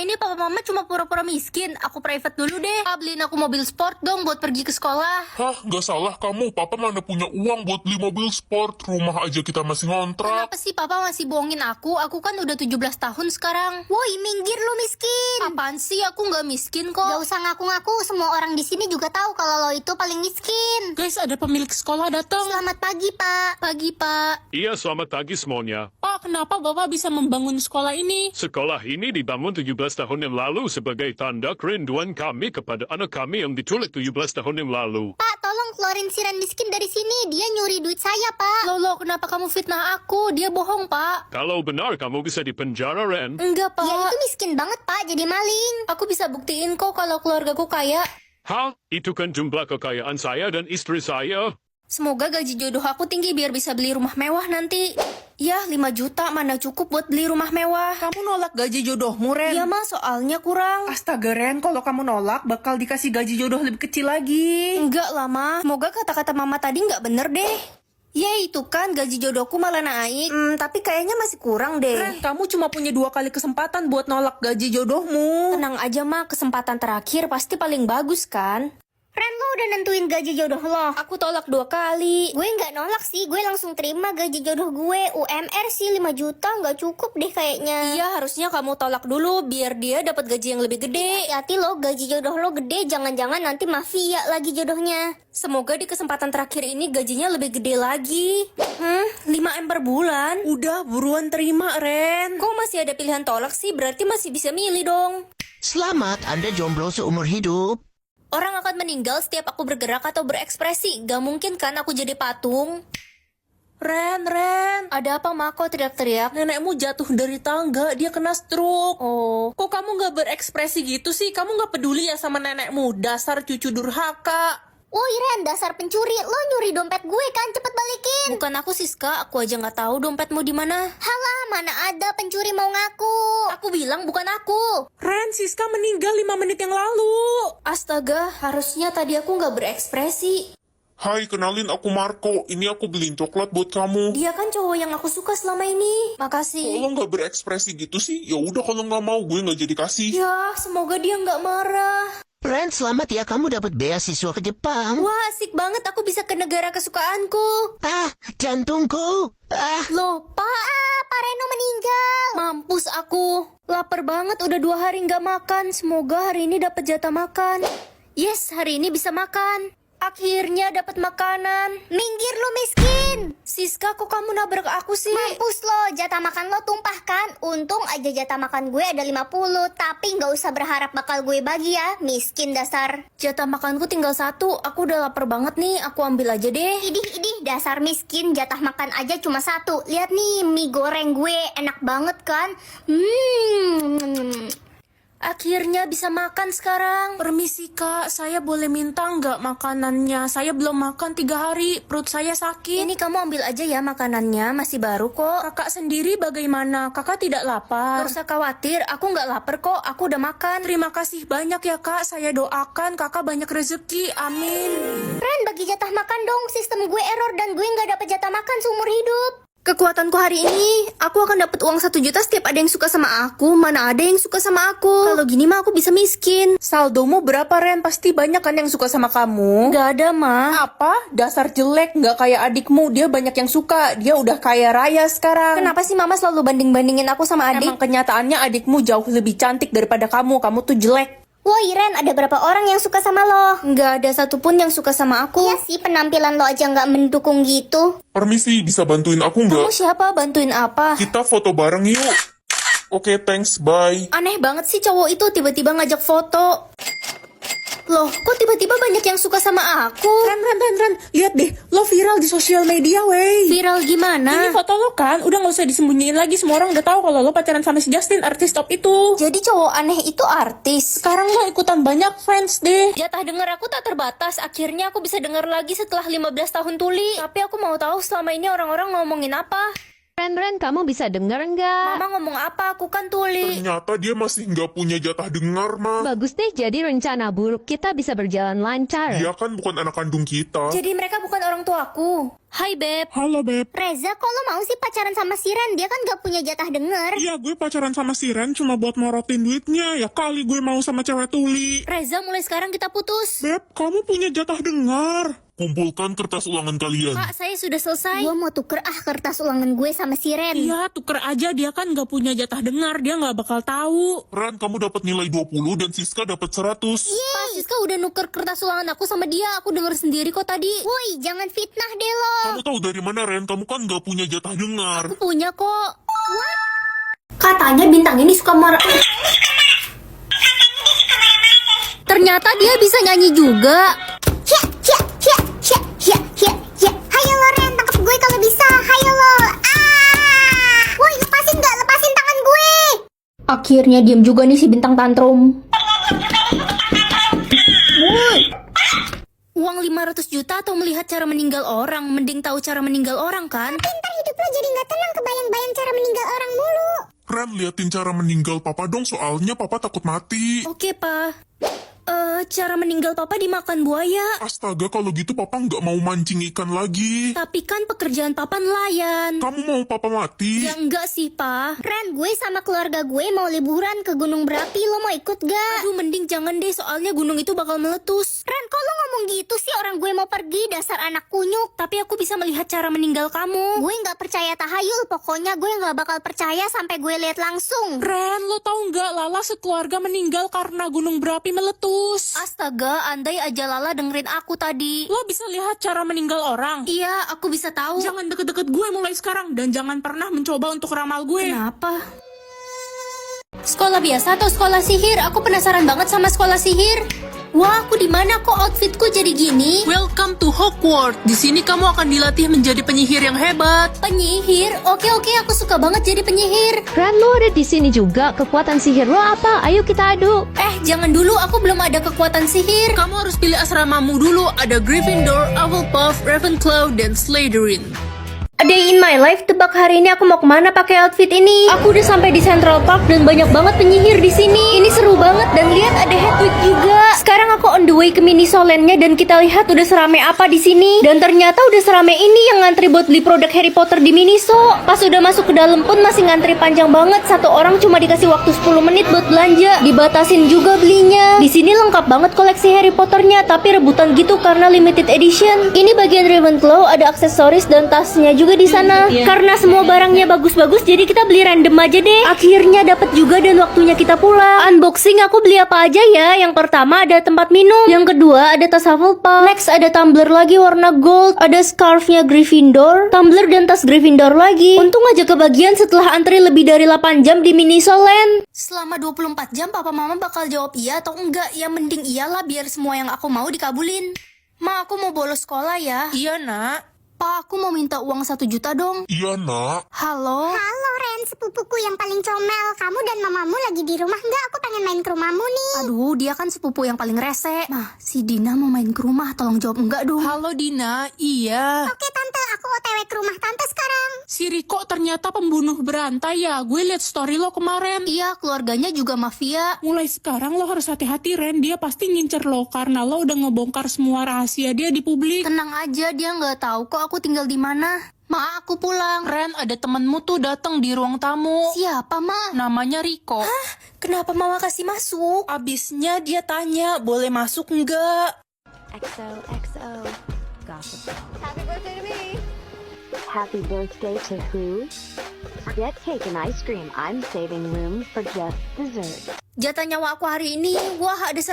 ini papa mama cuma pura-pura miskin. Aku private dulu deh. Beliin aku mobil sport dong buat pergi ke sekolah. Hah, nggak salah kamu. Papa mana punya uang buat beli mobil sport. Rumah aja kita masih ngontrak. Kenapa sih papa masih bohongin aku? Aku kan udah 17 tahun sekarang. Woi, minggir lu miskin. Apaan sih? Aku nggak miskin kok. Gak usah ngaku-ngaku, semua orang di sini juga tahu kalau lo itu paling miskin. Guys, ada pemilik sekolah datang. Selamat pagi, Pak. Pagi, Pak. Iya, selamat pagi semuanya. Pak, kenapa Bapak bisa membangun sekolah ini? Sekolah ini dibangun 17 tahun yang lalu sebagai tanda kerinduan kami kepada anak kami yang diculik 17 tahun yang lalu. Pak, tolong keluarin si Ren miskin dari sini. Dia nyuri duit saya, Pak. Lolo, kenapa kamu fitnah aku? Dia bohong, Pak. Kalau benar kamu bisa dipenjara, Ren. Enggak, Pak. Dia itu miskin banget, Pak, jadi maling. Aku bisa buktiin kok kalau keluargaku kaya. Hah? Itu kan jumlah kekayaan saya dan istri saya. Semoga gaji jodoh aku tinggi biar bisa beli rumah mewah nanti. Ya, 5 juta mana cukup buat beli rumah mewah. Kamu nolak gaji jodohmu, Ren? Iya, mah soalnya kurang. Astaga, Ren, kalau kamu nolak, bakal dikasih gaji jodoh lebih kecil lagi. Enggak lah, Ma. Semoga kata-kata mama tadi nggak bener deh. Ya, itu kan gaji jodohku malah naik. Tapi kayaknya masih kurang deh. Ren, kamu cuma punya 2 kali kesempatan buat nolak gaji jodohmu. Tenang aja, Ma. Kesempatan terakhir pasti paling bagus kan? Ren, lo udah nentuin gaji jodoh lo. Aku tolak 2 kali. Gue nggak nolak sih, gue langsung terima gaji jodoh gue. UMR sih 5 juta nggak cukup deh kayaknya. Iya, harusnya kamu tolak dulu biar dia dapat gaji yang lebih gede. Hati-hati lo, gaji jodoh lo gede, jangan-jangan nanti mafia lagi jodohnya. Semoga di kesempatan terakhir ini gajinya lebih gede lagi. 5M per bulan. Udah, buruan terima, Ren. Kok masih ada pilihan tolak sih? Berarti masih bisa milih dong. Selamat, Anda jomblo seumur hidup. Orang akan meninggal setiap aku bergerak atau berekspresi. Gak mungkin kan aku jadi patung? Ren. Ada apa, Ma? Kok teriak-teriak? Nenekmu jatuh dari tangga, dia kena stroke. Oh, Kok kamu gak berekspresi gitu sih? Kamu gak peduli ya sama nenekmu? Dasar cucu durhaka. Woi Ren, dasar pencuri, lo nyuri dompet gue kan, cepet balikin. bukan aku, Siska. Aku aja nggak tahu dompetmu di mana. Halah, mana ada pencuri mau ngaku. Aku bilang bukan aku. Ren, Siska meninggal 5 menit yang lalu. Astaga, harusnya tadi aku nggak berekspresi. Hai, kenalin aku Marco. Ini aku beliin coklat buat kamu. Dia kan cowok yang aku suka selama ini. Makasih. Kalau nggak berekspresi gitu sih, ya udah kalau nggak mau gue nggak jadi kasih. Ya, semoga dia nggak marah. Ren, selamat ya, kamu dapat beasiswa ke Jepang. Wah, asik banget. Aku bisa ke negara kesukaanku. Ah, jantungku. Ah, Loh, Pak. Pak Reno meninggal. Mampus aku. Lapar banget, udah 2 hari nggak makan. Semoga hari ini dapat jatah makan. Yes, hari ini bisa makan. Akhirnya dapat makanan. Minggir lu miskin. Siska, kok kamu nabrak aku sih? Mampus lo, jatah makan lo tumpah kan. Untung aja jatah makan gue ada 50. Tapi nggak usah berharap bakal gue bagi ya, miskin dasar. Jatah makanku tinggal 1. Aku udah lapar banget nih. Aku ambil aja deh. Idih, dasar miskin, jatah makan aja cuma 1. Lihat nih, mie goreng gue enak banget kan. Akhirnya bisa makan sekarang. Permisi kak, saya boleh minta nggak makanannya? Saya belum makan 3 hari, perut saya sakit. Ini kamu ambil aja ya makanannya, masih baru kok. Kakak sendiri bagaimana? Kakak tidak lapar? Gak usah khawatir, aku nggak lapar kok. Aku udah makan. Terima kasih banyak ya kak, saya doakan kakak banyak rezeki, amin. Ren, bagi jatah makan dong. Sistem gue error dan gue nggak dapet jatah makan seumur hidup. Kekuatanku hari ini, aku akan dapat uang 1 juta setiap ada yang suka sama aku. Mana ada yang suka sama aku? Kalau gini mah aku bisa miskin. Saldomu berapa Ren? Pasti banyak kan yang suka sama kamu? Gak ada mah. Apa? Dasar jelek, nggak kayak adikmu. Dia banyak yang suka, dia udah kaya raya sekarang. Kenapa sih mama selalu banding-bandingin aku sama adik? Emang kenyataannya adikmu jauh lebih cantik daripada kamu tuh jelek. Woi Ren, ada berapa orang yang suka sama lo? Nggak ada satupun yang suka sama aku. Iya sih, penampilan lo aja nggak mendukung gitu. Permisi, bisa bantuin aku nggak? Kamu siapa? Bantuin apa? Kita foto bareng yuk. Oke, thanks, bye. Aneh banget sih cowok itu tiba-tiba ngajak foto. Loh, kok tiba-tiba banyak yang suka sama aku? Ren, lihat deh, lo viral di sosial media, wey. Viral gimana? Ini foto lo kan, udah nggak usah disembunyiin lagi. Semua orang udah tahu kalau lo pacaran sama si Justin, artis top itu. Jadi cowok aneh itu artis. Sekarang lo ikutan banyak fans deh. Jatah denger aku tak terbatas. Akhirnya aku bisa denger lagi setelah 15 tahun tuli. Tapi aku mau tahu selama ini orang-orang ngomongin apa. Ren, kamu bisa denger nggak? Mama ngomong apa? Aku kan tuli. Ternyata dia masih nggak punya jatah dengar, Ma. Bagus deh, jadi rencana buruk kita bisa berjalan lancar. Dia kan bukan anak kandung kita. Jadi mereka bukan orang tuaku. Hai, Beb. Halo, Beb. Reza, kok lo mau sih pacaran sama si Ren? Dia kan gak punya jatah denger. Iya, gue pacaran sama si Ren cuma buat morotin duitnya. Ya kali gue mau sama cewek tuli. Reza, mulai sekarang kita putus. Beb, kamu punya jatah dengar. Kumpulkan kertas ulangan kalian. Kak, saya sudah selesai. Gue mau tuker kertas ulangan gue sama si Ren. Iya, tuker aja, dia kan gak punya jatah dengar, dia gak bakal tahu. Ran, kamu dapat nilai 20 dan Siska dapat 100. Pak Siska udah nuker kertas ulangan aku sama dia. Aku denger sendiri kok tadi. Woi, jangan fitnah deh lo. Kamu tahu dari mana, Ren? Kamu kan nggak punya jatah dengar. Aku punya kok. Katanya bintang ini suka marah. Ternyata dia bisa nyanyi juga. Hayo lo Ren, tangkap gue kalau bisa. Hayo lo. Woi, lepasin gak? Lepasin tangan gue. Akhirnya diem juga nih si bintang tantrum. Uang 500 juta atau melihat cara meninggal orang? Mending tahu cara meninggal orang kan? Ntar hidup lo jadi gak tenang kebayang-bayang cara meninggal orang mulu. Ren, liatin cara meninggal papa dong, soalnya papa takut mati. Oke, Pa. Cara meninggal papa dimakan buaya. Astaga, kalau gitu papa nggak mau mancing ikan lagi. Tapi kan pekerjaan papa nelayan. Kamu mau papa mati? Ya enggak sih, Pa. Ren, gue sama keluarga gue mau liburan ke Gunung Berapi. Lo mau ikut gak? Aduh, mending jangan deh, soalnya gunung itu bakal meletus. Ren, kok lo ngomong gitu sih? Orang gue mau pergi, dasar anak kunyuk. Tapi aku bisa melihat cara meninggal kamu. Gue gak percaya tahayul. Pokoknya gue gak bakal percaya sampai gue lihat langsung. Ren, lo tahu nggak Lala sekeluarga meninggal karena gunung berapi meletus. Astaga, andai aja Lala dengerin aku tadi. Lo bisa lihat cara meninggal orang. Iya, aku bisa tahu. Jangan deket-deket gue mulai sekarang dan jangan pernah mencoba untuk ramal gue. Kenapa? Sekolah biasa atau sekolah sihir? Aku penasaran banget sama sekolah sihir. Wah, aku di mana kok outfitku jadi gini? Welcome to Hogwarts. Di sini kamu akan dilatih menjadi penyihir yang hebat. Penyihir? Oke, aku suka banget jadi penyihir. Ren, lo ada di sini juga. Kekuatan sihir lo apa? Ayo kita adu. Jangan dulu, aku belum ada kekuatan sihir. Kamu harus pilih asramamu dulu. Ada Gryffindor, Hufflepuff, Ravenclaw, dan Slytherin. A day in my life, tebak hari ini aku mau kemana pakai outfit ini? Aku udah sampai di Central Park dan banyak banget penyihir di sini. Ini seru banget dan lihat ada Hedwig juga. Sekarang aku on the way ke Minisoland-nya dan kita lihat udah serame apa di sini. Dan ternyata udah serame ini yang ngantri buat beli produk Harry Potter di Miniso. Pas udah masuk ke dalam pun masih ngantri panjang banget. Satu orang cuma dikasih waktu 10 menit buat belanja. Dibatasin juga belinya. Di sini lengkap banget koleksi Harry Potter-nya, tapi rebutan gitu karena limited edition. Ini bagian Ravenclaw, ada aksesoris dan tasnya juga di sana. Karena semua barangnya bagus-bagus, jadi kita beli random aja deh. Akhirnya dapat juga dan waktunya kita pulang. Unboxing aku beli apa aja ya? Yang pertama ada tempat minum. Yang kedua ada tas Hufflepuff. Next ada tumbler lagi warna gold. Ada scarfnya Gryffindor. Tumbler dan tas Gryffindor lagi. Untung aja kebagian setelah antri lebih dari 8 jam di Minisoland. Selama 24 jam papa mama bakal jawab iya atau enggak? Ya mending iyalah biar semua yang aku mau dikabulin. Ma, aku mau bolos sekolah ya. Iya, Nak. Pa, aku mau minta uang 1 juta dong. Iya, Nak. Halo? Halo Ren, sepupuku yang paling comel. Kamu dan mamamu lagi di rumah nggak? Aku pengen main ke rumahmu nih. Aduh, dia kan sepupu yang paling rese. Mah, si Dina mau main ke rumah, tolong jawab enggak dong. Halo Dina, iya. Oke tante, aku OTW ke rumah tante sekarang. Si Riko ternyata pembunuh berantai ya. Gue liat story lo kemarin. Iya, keluarganya juga mafia. Mulai sekarang lo harus hati-hati, Ren. Dia pasti ngincer lo karena lo udah ngebongkar semua rahasia dia di publik. Tenang aja, dia nggak tahu kok aku tinggal di mana. Ma, aku pulang. Ren, ada temenmu tuh datang di ruang tamu. Siapa, Ma? Namanya Riko. Kenapa Mama kasih masuk? Abisnya dia tanya, boleh masuk nggak? XOXO Gossip. Happy birthday to me. Happy birthday to who? Get cake and ice cream. I'm saving room for just dessert. Jatah nyawa aku hari ini, wah ada